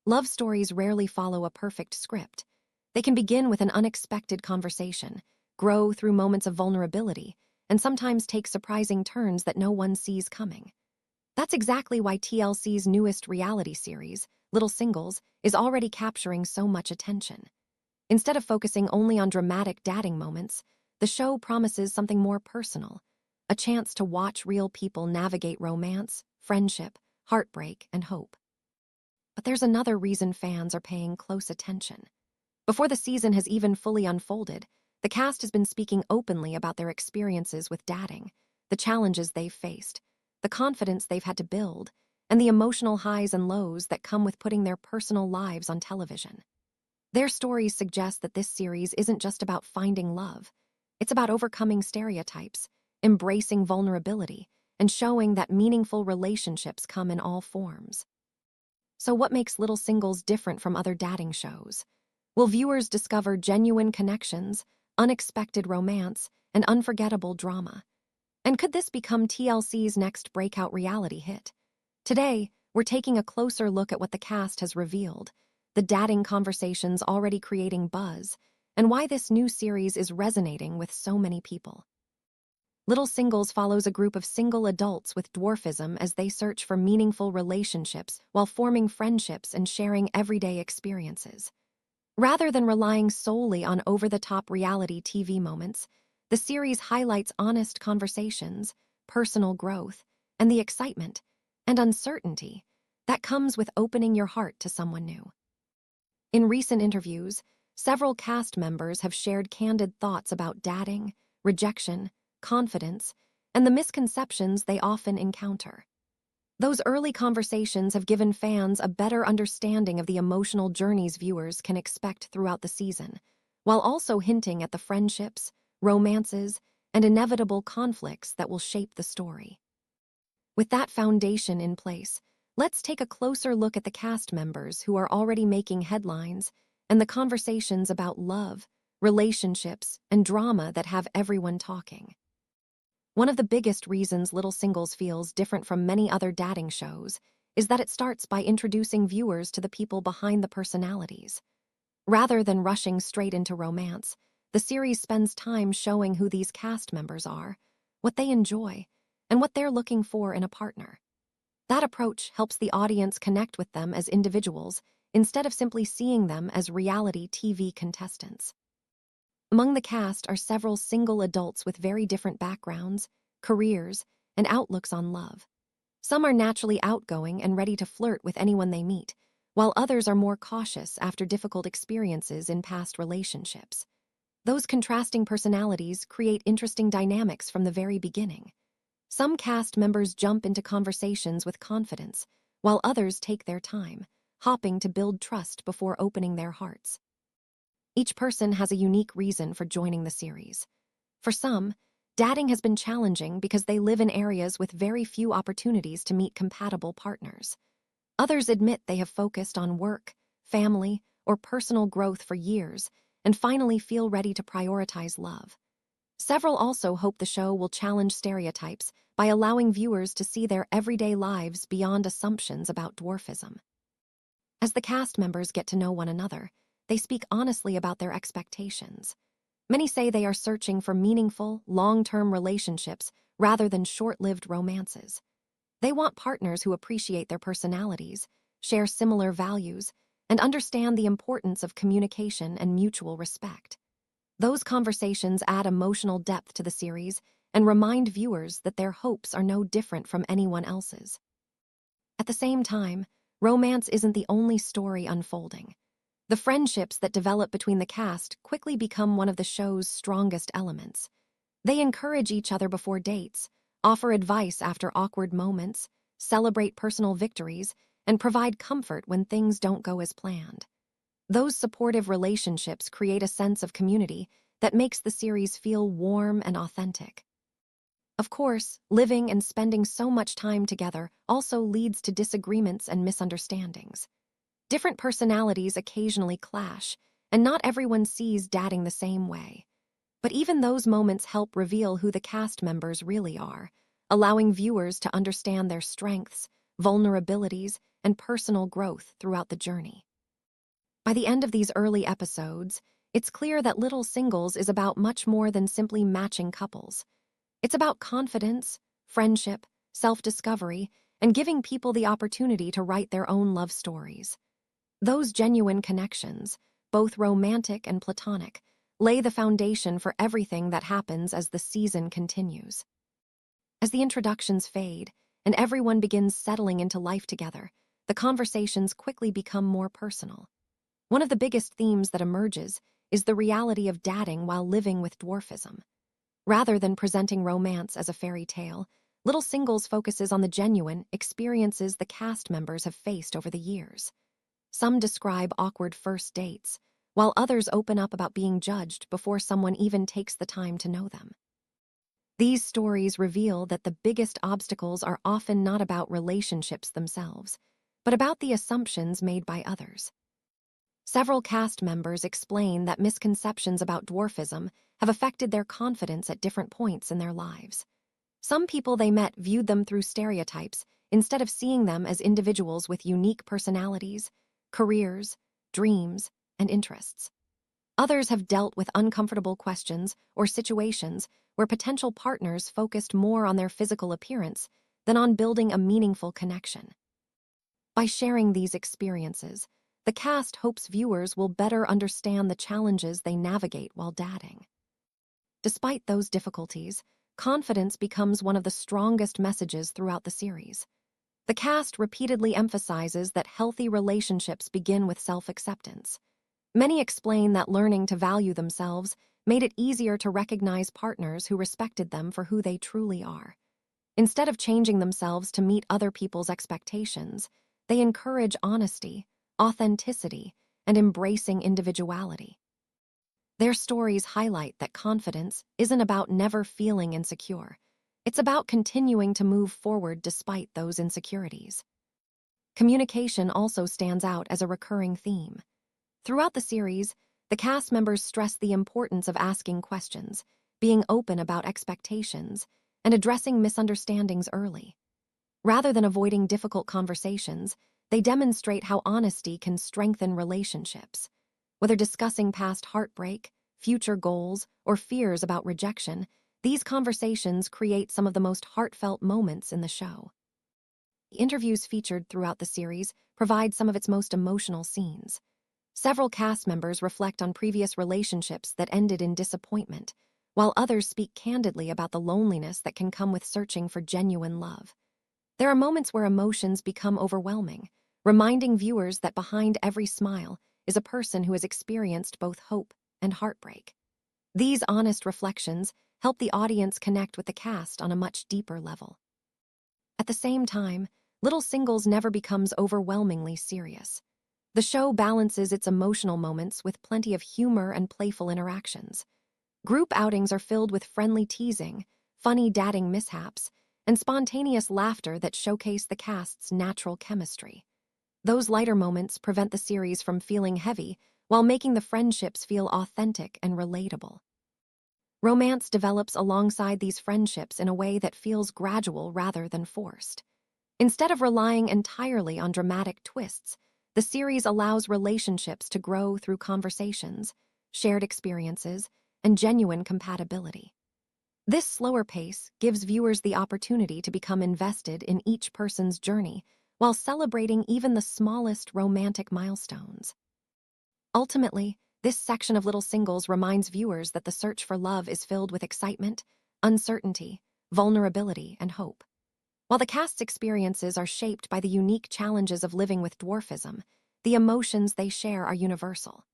Love stories rarely follow a perfect script. They can begin with an unexpected conversation, grow through moments of vulnerability, and sometimes take surprising turns that no one sees coming. That's exactly why TLC's newest reality series, Little Singles, is already capturing so much attention. Instead of focusing only on dramatic dating moments, the show promises something more personal, a chance to watch real people navigate romance, friendship, heartbreak, and hope. But there's another reason fans are paying close attention. Before the season has even fully unfolded, the cast has been speaking openly about their experiences with dating, the challenges they've faced, the confidence they've had to build, and the emotional highs and lows that come with putting their personal lives on television. Their stories suggest that this series isn't just about finding love. It's about overcoming stereotypes, embracing vulnerability, and showing that meaningful relationships come in all forms. So what makes Little Singles different from other dating shows? Will viewers discover genuine connections, unexpected romance, and unforgettable drama? And could this become TLC's next breakout reality hit? Today, we're taking a closer look at what the cast has revealed, the dating conversations already creating buzz, and why this new series is resonating with so many people. Little Singles follows a group of single adults with dwarfism as they search for meaningful relationships while forming friendships and sharing everyday experiences. Rather than relying solely on over-the-top reality TV moments, the series highlights honest conversations, personal growth, and the excitement and uncertainty that comes with opening your heart to someone new. In recent interviews, several cast members have shared candid thoughts about dating, rejection, confidence, and the misconceptions they often encounter. Those early conversations have given fans a better understanding of the emotional journeys viewers can expect throughout the season, while also hinting at the friendships, romances, and inevitable conflicts that will shape the story. With that foundation in place, let's take a closer look at the cast members who are already making headlines and the conversations about love, relationships, and drama that have everyone talking. One of the biggest reasons Little Singles feels different from many other dating shows is that it starts by introducing viewers to the people behind the personalities. Rather than rushing straight into romance, the series spends time showing who these cast members are, what they enjoy, and what they're looking for in a partner. That approach helps the audience connect with them as individuals instead of simply seeing them as reality TV contestants. Among the cast are several single adults with very different backgrounds, careers, and outlooks on love. Some are naturally outgoing and ready to flirt with anyone they meet, while others are more cautious after difficult experiences in past relationships. Those contrasting personalities create interesting dynamics from the very beginning. Some cast members jump into conversations with confidence, while others take their time, hopping to build trust before opening their hearts. Each person has a unique reason for joining the series. For some, dating has been challenging because they live in areas with very few opportunities to meet compatible partners. Others admit they have focused on work, family, or personal growth for years and finally feel ready to prioritize love. Several also hope the show will challenge stereotypes by allowing viewers to see their everyday lives beyond assumptions about dwarfism. As the cast members get to know one another, they speak honestly about their expectations. Many say they are searching for meaningful, long-term relationships rather than short-lived romances. They want partners who appreciate their personalities, share similar values, and understand the importance of communication and mutual respect. Those conversations add emotional depth to the series and remind viewers that their hopes are no different from anyone else's. At the same time, romance isn't the only story unfolding. The friendships that develop between the cast quickly become one of the show's strongest elements. They encourage each other before dates, offer advice after awkward moments, celebrate personal victories, and provide comfort when things don't go as planned. Those supportive relationships create a sense of community that makes the series feel warm and authentic. Of course, living and spending so much time together also leads to disagreements and misunderstandings. Different personalities occasionally clash, and not everyone sees dating the same way. But even those moments help reveal who the cast members really are, allowing viewers to understand their strengths, vulnerabilities, and personal growth throughout the journey. By the end of these early episodes, it's clear that Little Singles is about much more than simply matching couples. It's about confidence, friendship, self-discovery, and giving people the opportunity to write their own love stories. Those genuine connections, both romantic and platonic, lay the foundation for everything that happens as the season continues. As the introductions fade and everyone begins settling into life together, the conversations quickly become more personal. One of the biggest themes that emerges is the reality of dating while living with dwarfism. Rather than presenting romance as a fairy tale, Little Singles focuses on the genuine experiences the cast members have faced over the years. Some describe awkward first dates, while others open up about being judged before someone even takes the time to know them. These stories reveal that the biggest obstacles are often not about relationships themselves, but about the assumptions made by others. Several cast members explain that misconceptions about dwarfism have affected their confidence at different points in their lives. Some people they met viewed them through stereotypes instead of seeing them as individuals with unique personalities, careers, dreams, and interests. Others have dealt with uncomfortable questions or situations where potential partners focused more on their physical appearance than on building a meaningful connection. By sharing these experiences, the cast hopes viewers will better understand the challenges they navigate while dating. Despite those difficulties, confidence becomes one of the strongest messages throughout the series. The cast repeatedly emphasizes that healthy relationships begin with self-acceptance. Many explain that learning to value themselves made it easier to recognize partners who respected them for who they truly are. Instead of changing themselves to meet other people's expectations, they encourage honesty, authenticity, and embracing individuality. Their stories highlight that confidence isn't about never feeling insecure. It's about continuing to move forward despite those insecurities. Communication also stands out as a recurring theme. Throughout the series, the cast members stress the importance of asking questions, being open about expectations, and addressing misunderstandings early. Rather than avoiding difficult conversations, they demonstrate how honesty can strengthen relationships. Whether discussing past heartbreak, future goals, or fears about rejection, these conversations create some of the most heartfelt moments in the show. The interviews featured throughout the series provide some of its most emotional scenes. Several cast members reflect on previous relationships that ended in disappointment, while others speak candidly about the loneliness that can come with searching for genuine love. There are moments where emotions become overwhelming, reminding viewers that behind every smile is a person who has experienced both hope and heartbreak. These honest reflections help the audience connect with the cast on a much deeper level. At the same time, Little Singles never becomes overwhelmingly serious. The show balances its emotional moments with plenty of humor and playful interactions. Group outings are filled with friendly teasing, funny dating mishaps, and spontaneous laughter that showcase the cast's natural chemistry. Those lighter moments prevent the series from feeling heavy while making the friendships feel authentic and relatable. Romance develops alongside these friendships in a way that feels gradual rather than forced. Instead of relying entirely on dramatic twists, the series allows relationships to grow through conversations, shared experiences, and genuine compatibility. This slower pace gives viewers the opportunity to become invested in each person's journey while celebrating even the smallest romantic milestones. Ultimately, this section of Little Singles reminds viewers that the search for love is filled with excitement, uncertainty, vulnerability, and hope. While the cast's experiences are shaped by the unique challenges of living with dwarfism, the emotions they share are universal.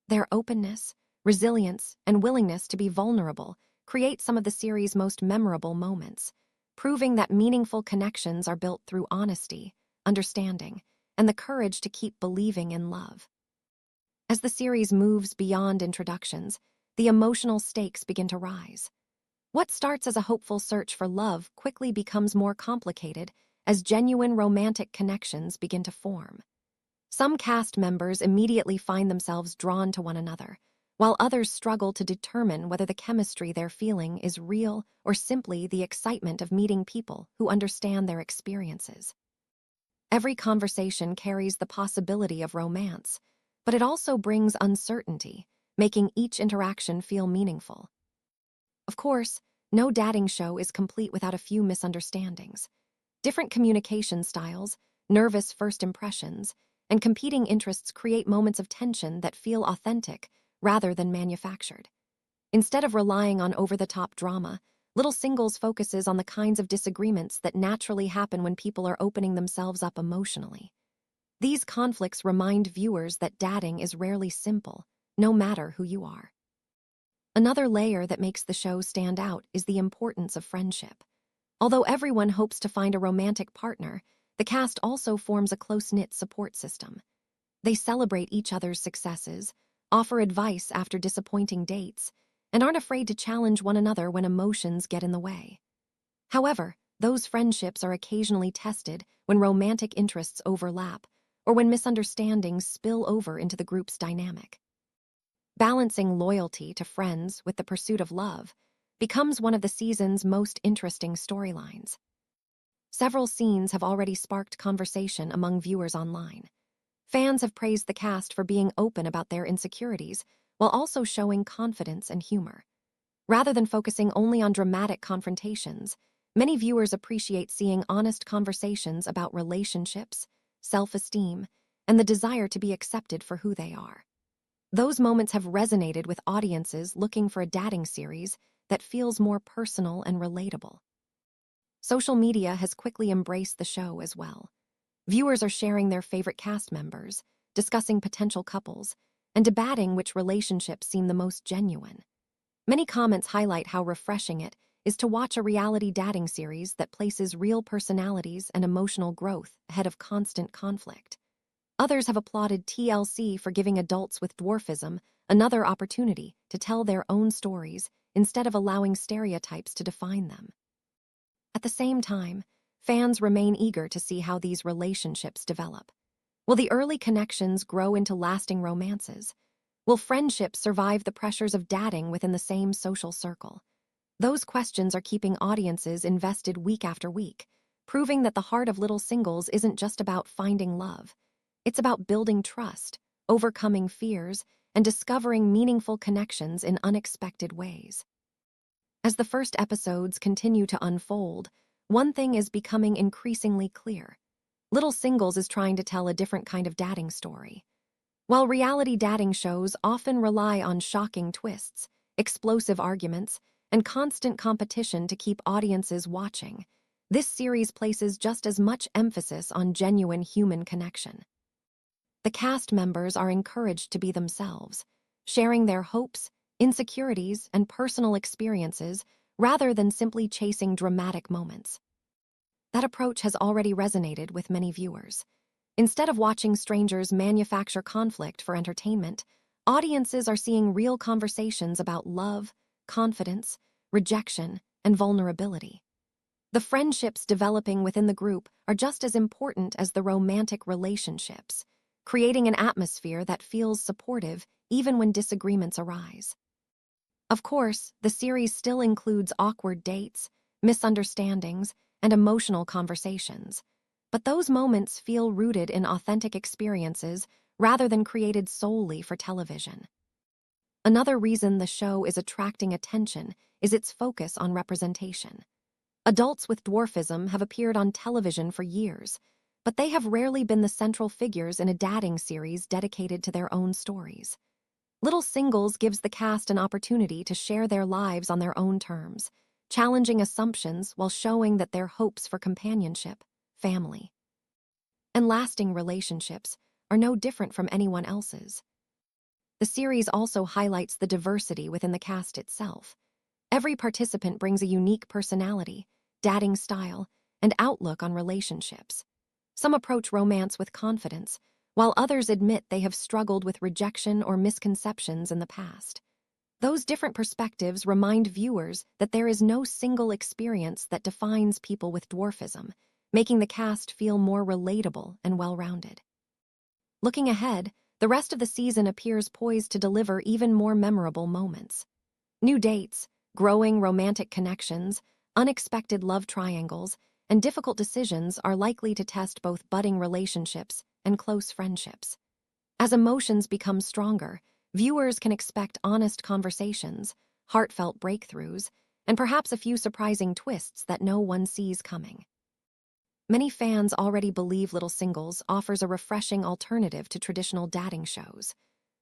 Their openness, resilience, and willingness to be vulnerable create some of the series' most memorable moments, proving that meaningful connections are built through honesty, understanding, and the courage to keep believing in love. As the series moves beyond introductions, the emotional stakes begin to rise. What starts as a hopeful search for love quickly becomes more complicated as genuine romantic connections begin to form. Some cast members immediately find themselves drawn to one another, while others struggle to determine whether the chemistry they're feeling is real or simply the excitement of meeting people who understand their experiences. Every conversation carries the possibility of romance, but it also brings uncertainty, making each interaction feel meaningful. Of course, no dating show is complete without a few misunderstandings. Different communication styles, nervous first impressions, and competing interests create moments of tension that feel authentic rather than manufactured. Instead of relying on over-the-top drama, Little Singles focuses on the kinds of disagreements that naturally happen when people are opening themselves up emotionally. These conflicts remind viewers that dating is rarely simple, no matter who you are. Another layer that makes the show stand out is the importance of friendship. Although everyone hopes to find a romantic partner, the cast also forms a close-knit support system. They celebrate each other's successes, offer advice after disappointing dates, and aren't afraid to challenge one another when emotions get in the way. However, those friendships are occasionally tested when romantic interests overlap or when misunderstandings spill over into the group's dynamic. Balancing loyalty to friends with the pursuit of love becomes one of the season's most interesting storylines. Several scenes have already sparked conversation among viewers online. Fans have praised the cast for being open about their insecurities while also showing confidence and humor. Rather than focusing only on dramatic confrontations, many viewers appreciate seeing honest conversations about relationships, self-esteem, and the desire to be accepted for who they are. Those moments have resonated with audiences looking for a dating series that feels more personal and relatable. Social media has quickly embraced the show as well. Viewers are sharing their favorite cast members, discussing potential couples, and debating which relationships seem the most genuine. Many comments highlight how refreshing it is to watch a reality dating series that places real personalities and emotional growth ahead of constant conflict. Others have applauded TLC for giving adults with dwarfism another opportunity to tell their own stories instead of allowing stereotypes to define them. At the same time, fans remain eager to see how these relationships develop. Will the early connections grow into lasting romances? Will friendships survive the pressures of dating within the same social circle? Those questions are keeping audiences invested week after week, proving that the heart of Little Singles isn't just about finding love. It's about building trust, overcoming fears, and discovering meaningful connections in unexpected ways. As the first episodes continue to unfold, one thing is becoming increasingly clear. Little Singles is trying to tell a different kind of dating story. While reality dating shows often rely on shocking twists, explosive arguments, and constant competition to keep audiences watching, this series places just as much emphasis on genuine human connection. The cast members are encouraged to be themselves, sharing their hopes, insecurities, and personal experiences rather than simply chasing dramatic moments. That approach has already resonated with many viewers. Instead of watching strangers manufacture conflict for entertainment, audiences are seeing real conversations about love, confidence, rejection, and vulnerability. The friendships developing within the group are just as important as the romantic relationships, creating an atmosphere that feels supportive even when disagreements arise. Of course, the series still includes awkward dates, misunderstandings, and emotional conversations, but those moments feel rooted in authentic experiences rather than created solely for television. Another reason the show is attracting attention is its focus on representation. Adults with dwarfism have appeared on television for years, but they have rarely been the central figures in a dating series dedicated to their own stories. Little Singles gives the cast an opportunity to share their lives on their own terms, challenging assumptions while showing that their hopes for companionship, family, and lasting relationships are no different from anyone else's. The series also highlights the diversity within the cast itself. Every participant brings a unique personality, dating style, and outlook on relationships. Some approach romance with confidence, while others admit they have struggled with rejection or misconceptions in the past. Those different perspectives remind viewers that there is no single experience that defines people with dwarfism, making the cast feel more relatable and well-rounded. Looking ahead, the rest of the season appears poised to deliver even more memorable moments. New dates, growing romantic connections, unexpected love triangles, and difficult decisions are likely to test both budding relationships and close friendships. As emotions become stronger, viewers can expect honest conversations, heartfelt breakthroughs, and perhaps a few surprising twists that no one sees coming. Many fans already believe Little Singles offers a refreshing alternative to traditional dating shows.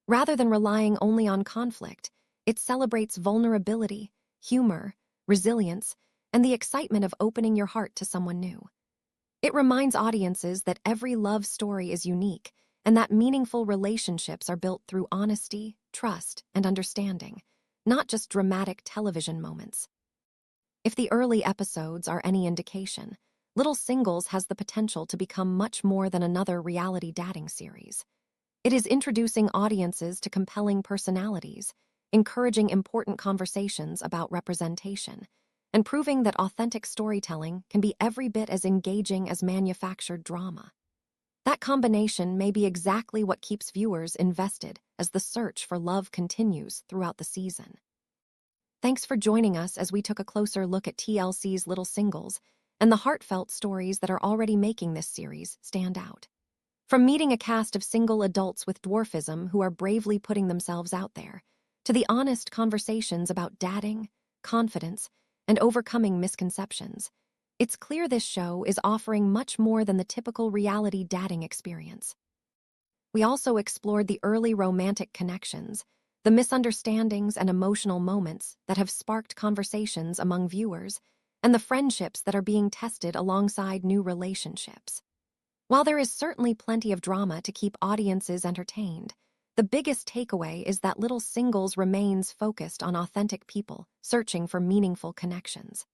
Rather than relying only on conflict, it celebrates vulnerability, humor, resilience, and the excitement of opening your heart to someone new. It reminds audiences that every love story is unique and that meaningful relationships are built through honesty, trust, and understanding, not just dramatic television moments. If the early episodes are any indication, Little Singles has the potential to become much more than another reality dating series. It is introducing audiences to compelling personalities, encouraging important conversations about representation, and proving that authentic storytelling can be every bit as engaging as manufactured drama. That combination may be exactly what keeps viewers invested as the search for love continues throughout the season. Thanks for joining us as we took a closer look at TLC's Little Singles and the heartfelt stories that are already making this series stand out. From meeting a cast of single adults with dwarfism who are bravely putting themselves out there, to the honest conversations about dating, confidence, and overcoming misconceptions, it's clear this show is offering much more than the typical reality dating experience. We also explored the early romantic connections, the misunderstandings and emotional moments that have sparked conversations among viewers, and the friendships that are being tested alongside new relationships. While there is certainly plenty of drama to keep audiences entertained, the biggest takeaway is that Little Singles remains focused on authentic people searching for meaningful connections.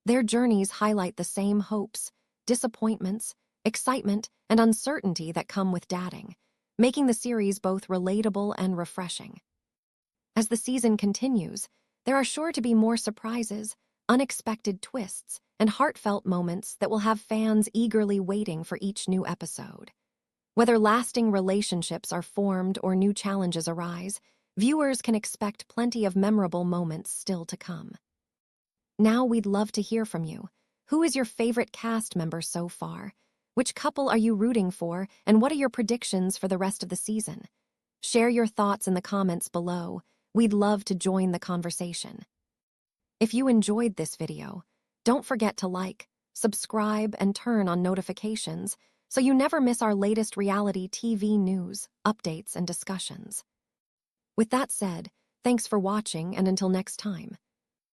Their journeys highlight the same hopes, disappointments, excitement, and uncertainty that come with dating, making the series both relatable and refreshing. As the season continues, there are sure to be more surprises, unexpected twists, and heartfelt moments that will have fans eagerly waiting for each new episode. Whether lasting relationships are formed or new challenges arise, viewers can expect plenty of memorable moments still to come. Now we'd love to hear from you. Who is your favorite cast member so far? Which couple are you rooting for, and what are your predictions for the rest of the season? Share your thoughts in the comments below. We'd love to join the conversation. If you enjoyed this video, don't forget to like, subscribe, and turn on notifications so you never miss our latest reality TV news, updates, and discussions. With that said, thanks for watching, and until next time.